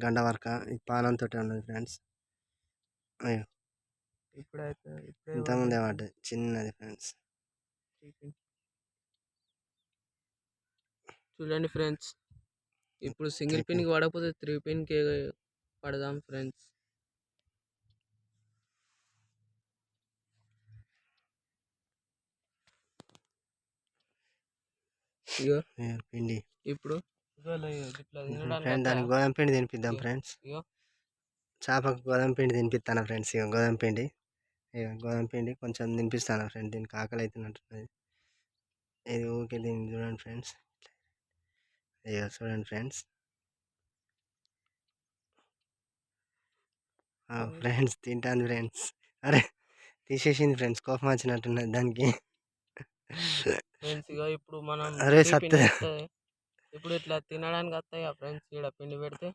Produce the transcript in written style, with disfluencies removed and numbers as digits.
గంట వరక ఈ పానంతో ఉన్నది ఫ్రెండ్స్. అయ్యో ఇప్పుడైతే ఇంతకుముందే పడ్డది చిన్నది ఫ్రెండ్స్. చూడండి ఫ్రెండ్స్, ఇప్పుడు సింగిల్ పిన్కి పడకపోతే 3 పిన్కి పడదాం ఫ్రెండ్స్. ఇగో పిండి ఇప్పుడు దానికి గోధుమ పిండి తినిపిద్దాం ఫ్రెండ్స్. ఇగో చేపకు గోధుమ పిండి తినిపిస్తాను ఫ్రెండ్స్. ఇక గోధుమ పిండి గోధుమ పిండి కొంచెం తినిపిస్తాను ఫ్రెండ్. దీనికి ఆకలి అవుతున్నట్టున్నది. ఇది ఊరికే దీన్ని చూడండి ఫ్రెండ్స్. ఇక చూడండి ఫ్రెండ్స్. ఫ్రెండ్స్ తింటాను ఫ్రెండ్స్. అరే తీసేసింది ఫ్రెండ్స్, కోపం వచ్చినట్టున్నది దానికి. ఫ్రెండ్స్ ఇగో ఇప్పుడు మనం అరే పిండి సత్తే ఇప్పుడు ఇట్లా తినడానికి వస్తాయి ఫ్రెండ్స్. ఇక్కడ పిండి పెడితే